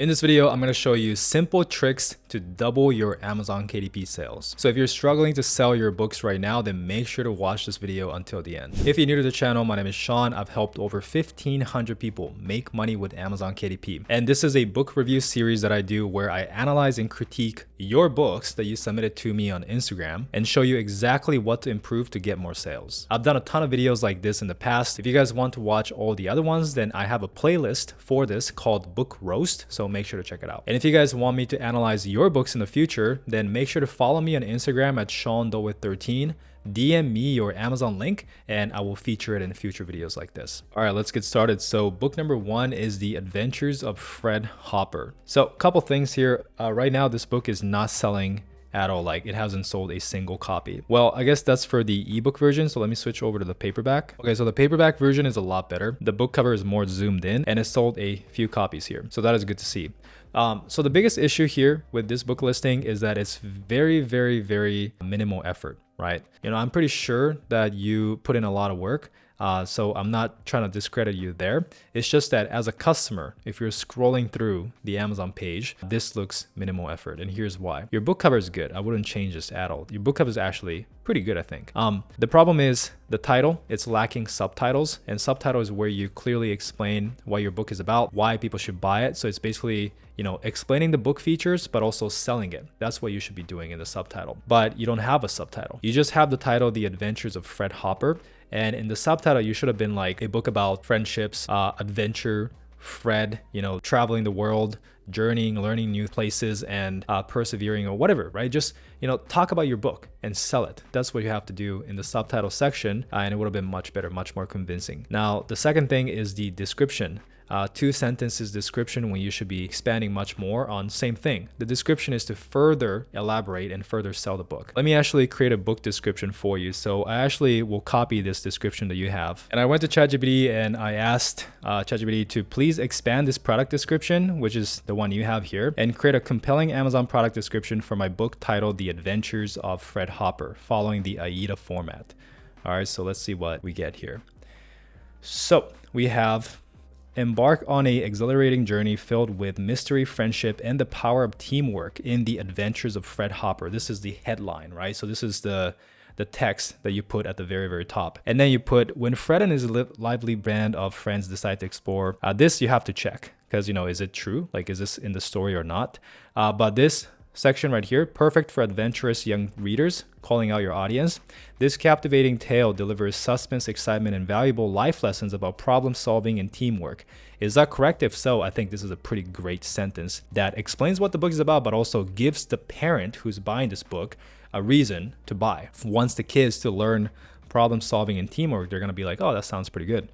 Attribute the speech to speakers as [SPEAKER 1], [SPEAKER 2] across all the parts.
[SPEAKER 1] In this video, I'm going to show you simple tricks to double your Amazon KDP sales. So if you're struggling to sell your books right now, then make sure to watch this video until the end. If you're new to the channel, my name is Sean. I've helped over 1,500 people make money with Amazon KDP. And this is a book review series that I do where I analyze and critique your books that you submitted to me on Instagram and show you exactly what to improve to get more sales. I've done a ton of videos like this in the past. If you guys want to watch all the other ones, then I have a playlist for this called Book Roast. So make sure to check it out. And if you guys want me to analyze your books in the future, then make sure to follow me on Instagram at SeanDowit13. DM me your Amazon link and I will feature it in future videos like this. All right, let's get started. So book number 1 is The Adventures of Fred Hopper. So a couple things here. Right now, this book is not selling at all. Like, it hasn't sold a single copy. Well, I guess that's for the ebook version. So let me switch over to the paperback. Okay, so the paperback version is a lot better. The book cover is more zoomed in and it sold a few copies here. So that is good to see. So the biggest issue here with this book listing is that it's very, very, very minimal effort, right? You know, I'm pretty sure that you put in a lot of work. So I'm not trying to discredit you there. It's just that as a customer, if you're scrolling through the Amazon page, this looks minimal effort. And here's why. Your book cover is good. I wouldn't change this at all. Your book cover is actually pretty good, I think. The problem is the title. It's lacking subtitles, and subtitles is where you clearly explain what your book is about, why people should buy it. So it's basically, you know, explaining the book features, but also selling it. That's what you should be doing in the subtitle. But you don't have a subtitle. You just have the title, The Adventures of Fred Hopper. And in the subtitle, you should have been like a book about friendships, adventure, Fred, you know, traveling the world, journeying, learning new places, and persevering or whatever, right? Just, you know, talk about your book and sell it. That's what you have to do in the subtitle section. And it would have been much better, much more convincing. Now, the second thing is the description. 2 sentences description when you should be expanding much more on same thing. The description is to further elaborate and further sell the book. Let me actually create a book description for you. So I actually will copy this description that you have. And I went to ChatGPT and I asked ChatGPT to please expand this product description, which is the one you have here, and create a compelling Amazon product description for my book titled The Adventures of Fred Hopper, following the AIDA format. All right, so let's see what we get here. So we have: embark on an exhilarating journey filled with mystery, friendship, and the power of teamwork in the adventures of Fred Hopper. This is the headline, right? So this is the text that you put at the very, very top. And then you put, when Fred and his lively band of friends decide to explore, this you have to check because, you know, is it true? Like, is this in the story or not? But this section right here, perfect for adventurous young readers, calling out your audience. This captivating tale delivers suspense, excitement, and valuable life lessons about problem solving and teamwork. Is that correct? If so, I think this is a pretty great sentence that explains what the book is about, but also gives the parent who's buying this book a reason to buy. Wants the kids to learn problem solving and teamwork, they're going to be like, oh, that sounds pretty good.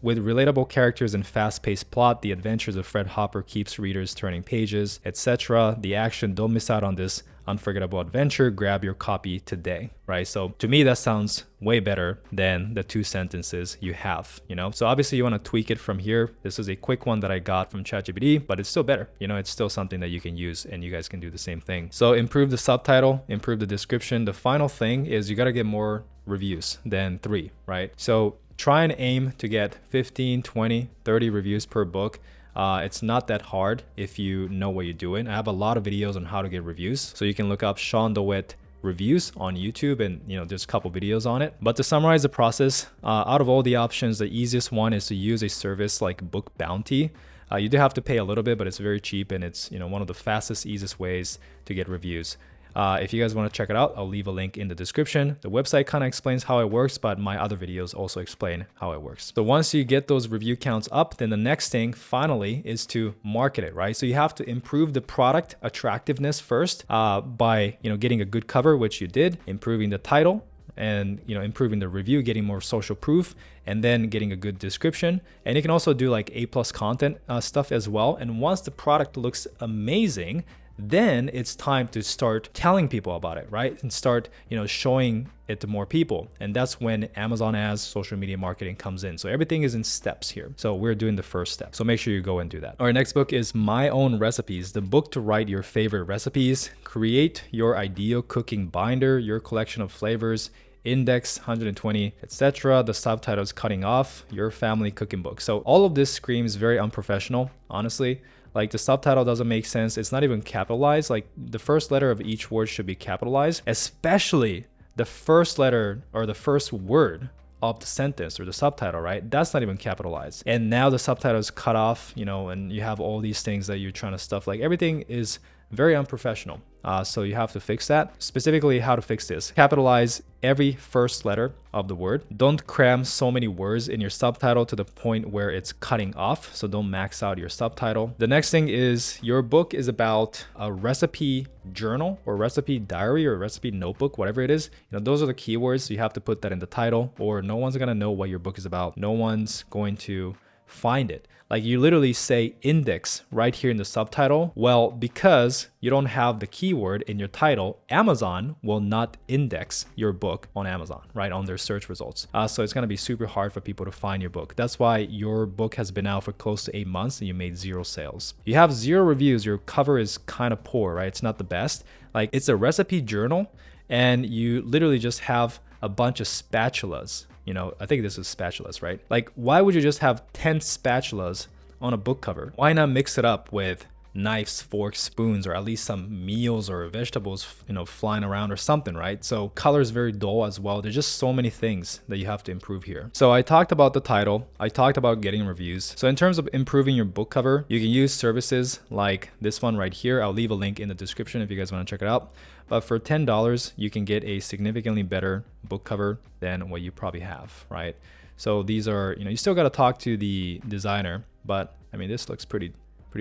[SPEAKER 1] With relatable characters and fast-paced plot, The Adventures of Fred Hopper keeps readers turning pages, etc. The action, don't miss out on this unforgettable adventure. Grab your copy today, right? So to me, that sounds way better than the 2 sentences you have, you know? So obviously you want to tweak it from here. This is a quick one that I got from ChatGPT, but it's still better. You know, it's still something that you can use and you guys can do the same thing. So improve the subtitle, improve the description. The final thing is you got to get more reviews than 3, right? So try and aim to get 15, 20, 30 reviews per book. It's not that hard if you know what you're doing. I have a lot of videos on how to get reviews. So you can look up Sean Dowit reviews on YouTube and, you know, there's a couple videos on it. But to summarize the process, out of all the options, the easiest one is to use a service like Book Bounty. You do have to pay a little bit, but it's very cheap and it's, you know, one of the fastest, easiest ways to get reviews. If you guys want to check it out, I'll leave a link in the description. The website kind of explains how it works, but my other videos also explain how it works. So once you get those review counts up, then the next thing finally is to market it, right? So you have to improve the product attractiveness first by, you know, getting a good cover, which you did, improving the title, and, you know, improving the review, getting more social proof, and then getting a good description. And you can also do like A+ content stuff as well. And once the product looks amazing, then it's time to start telling people about it, right? And start, you know, showing it to more people. And that's when Amazon ads, social media marketing comes in. So everything is in steps here. So we're doing the first step. So make sure you go and do that. Our next book is My Own Recipes, the book to write your favorite recipes, create your ideal cooking binder, your collection of flavors, index 120, etc. The subtitles cutting off your family cooking book. So all of this screams very unprofessional, honestly. Like the subtitle doesn't make sense. It's not even capitalized. Like the first letter of each word should be capitalized, especially the first letter or the first word of the sentence or the subtitle, right? That's not even capitalized. And now the subtitle is cut off, you know, and you have all these things that you're trying to stuff. Like everything is very unprofessional. So you have to fix that. Specifically, how to fix this: capitalize every first letter of the word. Don't cram so many words in your subtitle to the point where it's cutting off. So don't max out your subtitle. The next thing is your book is about a recipe journal or recipe diary or recipe notebook, whatever it is. You know, those are the keywords. So you have to put that in the title, or no one's gonna know what your book is about. No one's going to find it. Like you literally say index right here in the subtitle. Well, because you don't have the keyword in your title, Amazon will not index your book on Amazon, right, on their search results. So it's gonna be super hard for people to find your book. That's why your book has been out for close to 8 months and you made 0 sales. You have 0 reviews. Your cover is kind of poor, right? It's not the best. Like it's a recipe journal and you literally just have a bunch of spatulas. You know, I think this is spatulas, right? Like, why would you just have 10 spatulas on a book cover? Why not mix it up with knives, forks, spoons, or at least some meals or vegetables, you know, flying around or something, right? So color is very dull as well. There's just so many things that you have to improve here. So I talked about the title. I talked about getting reviews. So in terms of improving your book cover, you can use services like this one right here. I'll leave a link in the description if you guys want to check it out. But for $10, you can get a significantly better book cover than what you probably have, right? So these are, you know, you still got to talk to the designer, but I mean, this looks pretty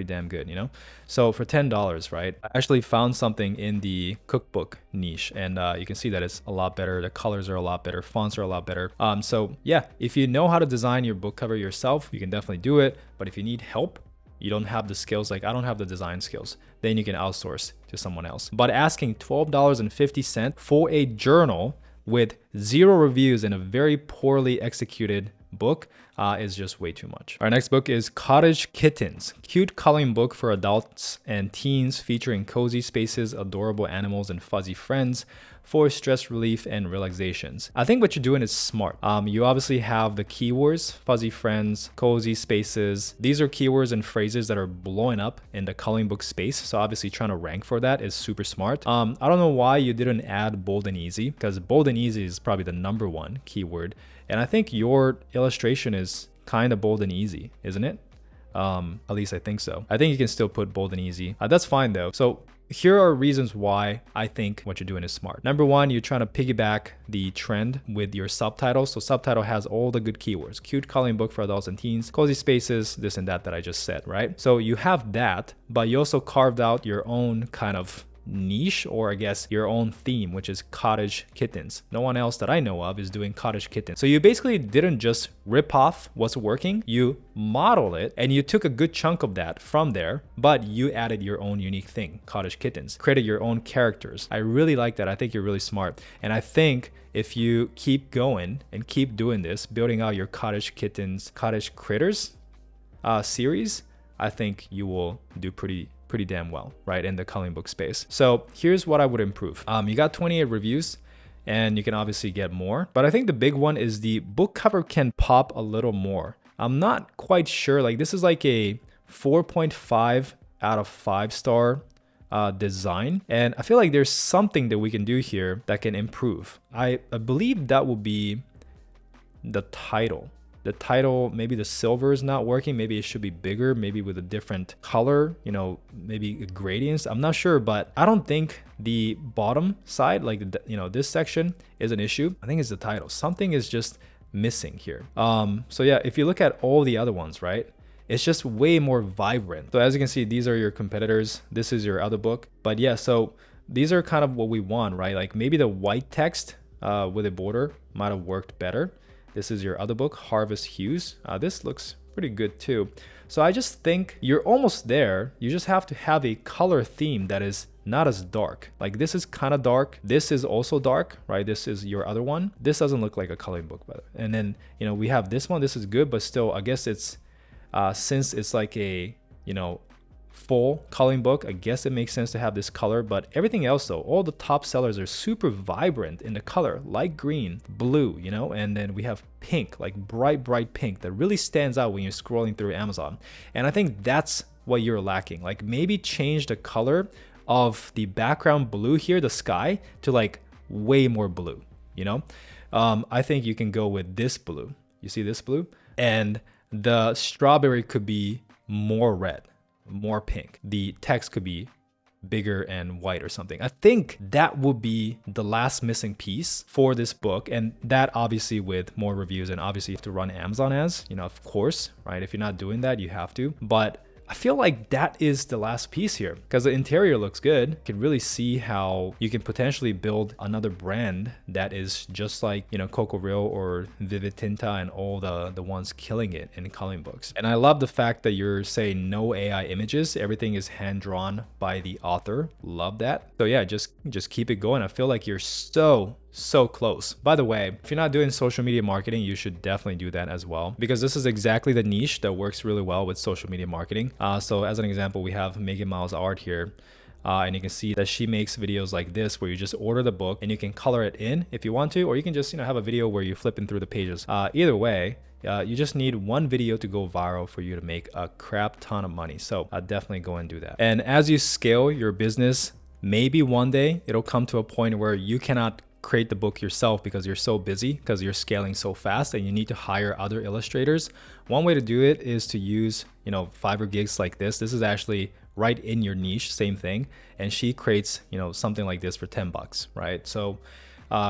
[SPEAKER 1] damn good, you know? So for $10, right? I actually found something in the cookbook niche, and you can see that it's a lot better. The colors are a lot better. Fonts are a lot better. So yeah, if you know how to design your book cover yourself, you can definitely do it. But if you need help, you don't have the skills, like I don't have the design skills, then you can outsource to someone else. But asking $12.50 for a journal with 0 reviews and a very poorly executed book is just way too much. Our next book is Cottage Kittens, cute coloring book for adults and teens featuring cozy spaces, adorable animals, and fuzzy friends for stress relief and relaxations. I think what you're doing is smart. You obviously have the keywords, fuzzy friends, cozy spaces. These are keywords and phrases that are blowing up in the coloring book space. So obviously trying to rank for that is super smart. I don't know why you didn't add bold and easy, because bold and easy is probably the #1 keyword. And I think your illustration is kind of bold and easy, isn't it? At least I think so. I think you can still put bold and easy. That's fine though. So here are reasons why I think what you're doing is smart. #1, you're trying to piggyback the trend with your subtitle. So subtitle has all the good keywords: cute coloring book for adults and teens, cozy spaces, this and that I just said, right? So you have that, but you also carved out your own kind of niche, or I guess your own theme, which is cottage kittens. No one else that I know of is doing cottage kittens. So you basically didn't just rip off what's working, you model it and you took a good chunk of that from there, but you added your own unique thing, cottage kittens, created your own characters. I really like that. I think you're really smart. And I think if you keep going and keep doing this, building out your cottage kittens, cottage critters series, I think you will do pretty damn well, right, in the coloring book space. So here's what I would improve. You got 28 reviews and you can obviously get more, but I think the big one is the book cover can pop a little more. I'm not quite sure, like this is like a 4.5 out of 5-star design, and I feel like there's something that we can do here that can improve. I believe that will be the title. The title, maybe the silver is not working. Maybe it should be bigger, maybe with a different color, you know, maybe gradients. I'm not sure, but I don't think the bottom side, like, you know, this section is an issue. I think it's the title. Something is just missing here. So yeah, if you look at all the other ones, right, it's just way more vibrant. So as you can see, these are your competitors. This is your other book. But yeah, so these are kind of what we want, right? Like maybe the white text with a border might have worked better. This is your other book, Harvest Hues. This looks pretty good too. So I just think you're almost there. You just have to have a color theme that is not as dark. Like this is kind of dark. This is also dark, right? This is your other one. This doesn't look like a coloring book, but and then, you know, we have this one. This is good, but still, I guess it's since it's like a, you know, full coloring book, I guess it makes sense to have this color. But everything else though, all the top sellers are super vibrant in the color, light green, blue, you know, and then we have pink, like bright pink that really stands out when you're scrolling through Amazon. And I think that's what you're lacking. Like maybe change the color of the background blue here, the sky, to like way more blue, you know? I think you can go with this blue. You see this blue? And the strawberry could be more red, more pink. The text could be bigger and white or something. I think that would be the last missing piece for this book. And that obviously with more reviews, and obviously you have to run Amazon ads, you know, of course, right? If you're not doing that, you have to. But I feel like that is the last piece here because the interior looks good. You can really see how you can potentially build another brand that is just like, you know, Coco Real or Vivid Tinta and all the ones killing it in coloring books. And I love the fact that you're saying no AI images. Everything is hand drawn by the author. Love that. So yeah, just keep it going. I feel like you're so close. By the way, if you're not doing social media marketing, you should definitely do that as well, because this is exactly the niche that works really well with social media marketing. So as an example, we have Megan Miles Art here. And you can see that she makes videos like this where you just order the book and you can color it in if you want to, or you can just, you know, have a video where you're flipping through the pages. Either way, you just need one video to go viral for you to make a crap ton of money. So definitely go and do that. And as you scale your business, maybe one day it'll come to a point where you cannot create the book yourself because you're so busy, because you're scaling so fast and you need to hire other illustrators. One way to do it is to use, you know, Fiverr gigs like this. This is actually right in your niche, same thing. And she creates, you know, something like this for 10 bucks, right? So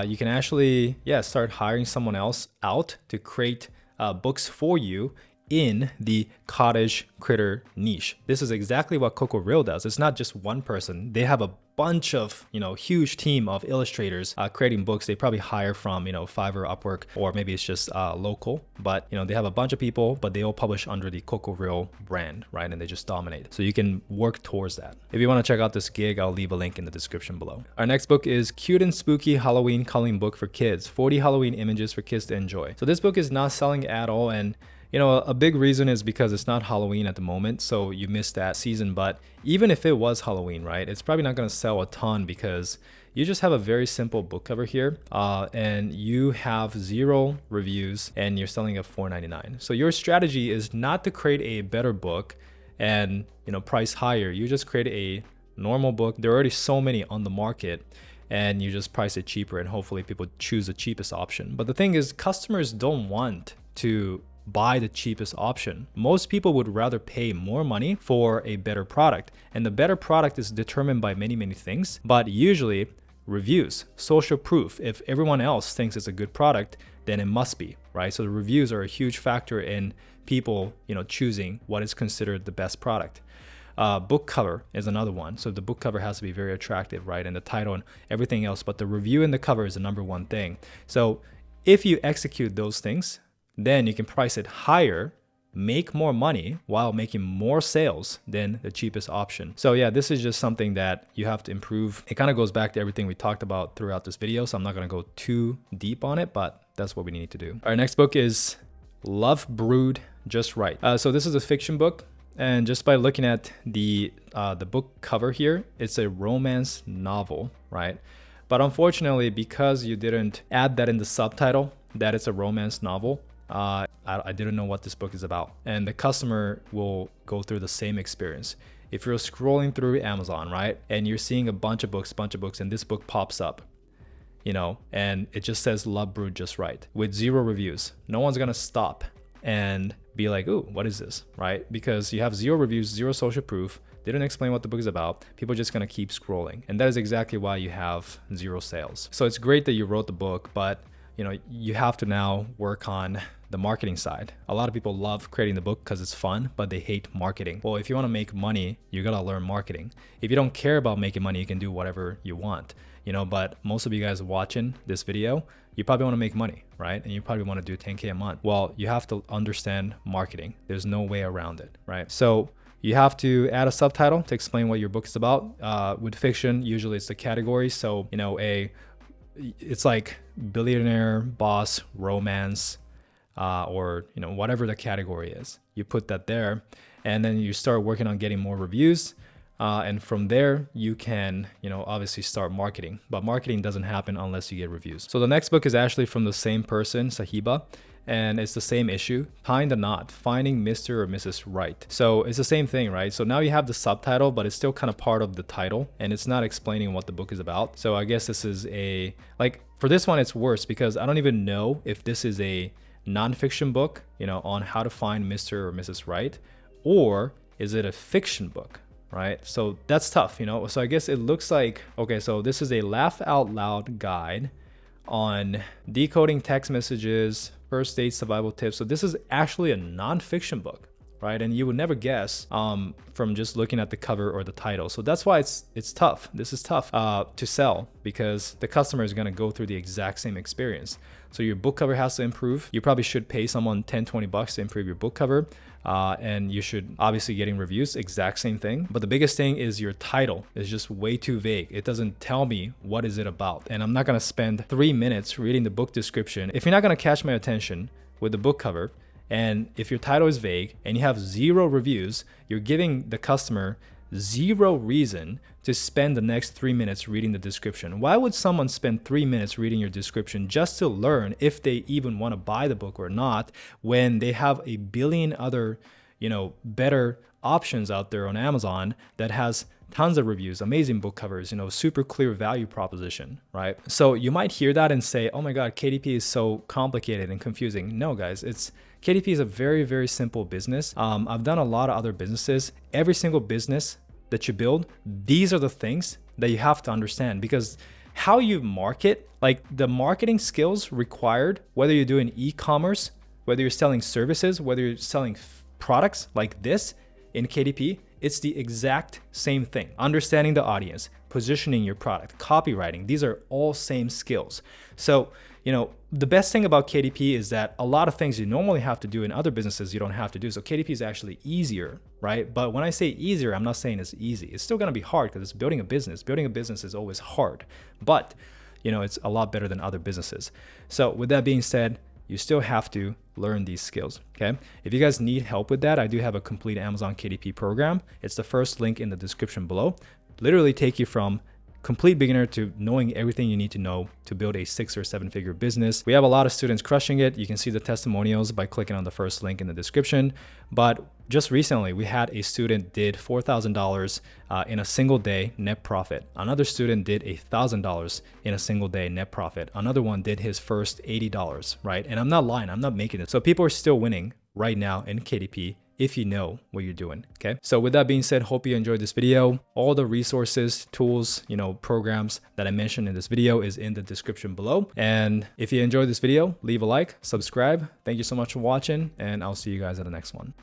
[SPEAKER 1] you can actually, start hiring someone else out to create books for you in the cottage critter niche. This is exactly what Coco Real does. It's not just one person. They have a bunch of, you know, huge team of illustrators creating books. They probably hire from, you know, Fiverr, Upwork, or maybe it's just local, but you know, they have a bunch of people, but they all publish under the Coco Real brand, right? And they just dominate. So you can work towards that. If you want to check out this gig, I'll leave a link in the description below. Our next book is Cute and Spooky Halloween Coloring Book for Kids, 40 Halloween images for kids to enjoy. So this book is not selling at all, and you know, a big reason is because it's not Halloween at the moment, so you missed that season. But even if it was Halloween, right, it's probably not going to sell a ton because you just have a very simple book cover here, and you have 0 reviews, and you're selling at $4.99. So your strategy is not to create a better book and, you know, price higher. You just create a normal book. There are already so many on the market, and you just price it cheaper, and hopefully people choose the cheapest option. But the thing is, customers don't want to buy the cheapest option. Most people would rather pay more money for a better product, and the better product is determined by many things, but usually reviews, social proof. If everyone else thinks it's a good product, then it must be, right? So the reviews are a huge factor in people, you know, choosing what is considered the best product. Book cover is another one. So the book cover has to be very attractive, right? And the title and everything else, but the review and the cover is the number one thing. So if you execute those things, then you can price it higher, make more money while making more sales than the cheapest option. So yeah, this is just something that you have to improve. It kind of goes back to everything we talked about throughout this video, so I'm not going to go too deep on it, but that's what we need to do. Our next book is Love Brewed Just Right. So this is a fiction book, and just by looking at the book cover here, it's a romance novel, right? But unfortunately, because you didn't add that in the subtitle, that it's a romance novel, I didn't know what this book is about. And the customer will go through the same experience. If you're scrolling through Amazon, right, and you're seeing a bunch of books, and this book pops up, you know, and it just says Love Brewed Just Right with 0 reviews, no one's gonna stop and be like, ooh, what is this, right? Because you have 0 reviews, 0 social proof, they didn't explain what the book is about, people are just gonna keep scrolling. And that is exactly why you have 0 sales. So it's great that you wrote the book, but you know, you have to now work on the marketing side. A lot of people love creating the book because it's fun, but they hate marketing. Well, if you want to make money, you gotta learn marketing. If you don't care about making money, you can do whatever you want, you know, but most of you guys watching this video, you probably want to make money, right? And you probably want to do 10K a month. Well, you have to understand marketing. There's no way around it, right? So you have to add a subtitle to explain what your book is about. With fiction, usually it's the category. So, you know, it's like billionaire, boss, romance, or you know, whatever the category is, you put that there, and then you start working on getting more reviews, and from there you can, you know, obviously start marketing. But marketing doesn't happen unless you get reviews. So the next book is actually from the same person, Sahiba, and it's the same issue, tying the knot, finding Mr. or Mrs. Right. So it's the same thing, right? So now you have the subtitle, but it's still kind of part of the title, and it's not explaining what the book is about. So I guess this is a, like, for this one, it's worse because I don't even know if this is a nonfiction book, you know, on how to find Mr. or Mrs. Right, or is it a fiction book? Right? So that's tough, you know? So I guess it looks like, okay, so this is a laugh out loud guide on decoding text messages, first date survival tips. So this is actually a nonfiction book, right? And you would never guess from just looking at the cover or the title. So that's why it's tough. This is tough to sell because the customer is going to go through the exact same experience. So your book cover has to improve. You probably should pay someone 10, 20 bucks to improve your book cover. And you should obviously getting reviews, exact same thing. But the biggest thing is your title is just way too vague. It doesn't tell me what is it about. And I'm not going to spend 3 minutes reading the book description. If you're not going to catch my attention with the book cover, and if your title is vague and you have 0 reviews, you're giving the customer 0 reason to spend the next 3 minutes reading the description. Why would someone spend 3 minutes reading your description just to learn if they even want to buy the book or not, when they have a billion other, you know, better options out there on Amazon that has tons of reviews, amazing book covers, you know, super clear value proposition, right? So you might hear that and say, oh my God, KDP is so complicated and confusing. No, guys, KDP is a very, very simple business. I've done a lot of other businesses. Every single business that you build, these are the things that you have to understand, because how you market, like the marketing skills required, whether you're doing e-commerce, whether you're selling services, whether you're selling products like this in KDP, it's the exact same thing. Understanding the audience, positioning your product, copywriting, these are all same skills. So, you know, the best thing about KDP is that a lot of things you normally have to do in other businesses, you don't have to do. So KDP is actually easier, right? But when I say easier, I'm not saying it's easy. It's still going to be hard because it's building a business. Building a business is always hard, but you know, it's a lot better than other businesses. So with that being said, you still have to learn these skills, okay? If you guys need help with that, I do have a complete Amazon KDP program. It's the first link in the description below. Literally take you from complete beginner to knowing everything you need to know to build a 6 or 7 figure business. We have a lot of students crushing it. You can see the testimonials by clicking on the first link in the description. But just recently, we had a student did $4,000 in a single day net profit. Another student did $1,000 in a single day net profit. Another one did his first $80, right? And I'm not lying, I'm not making it. So people are still winning right now in KDP if you know what you're doing, okay? So with that being said, hope you enjoyed this video. All the resources, tools, you know, programs that I mentioned in this video is in the description below. And if you enjoyed this video, leave a like, subscribe. Thank you so much for watching, and I'll see you guys at the next one.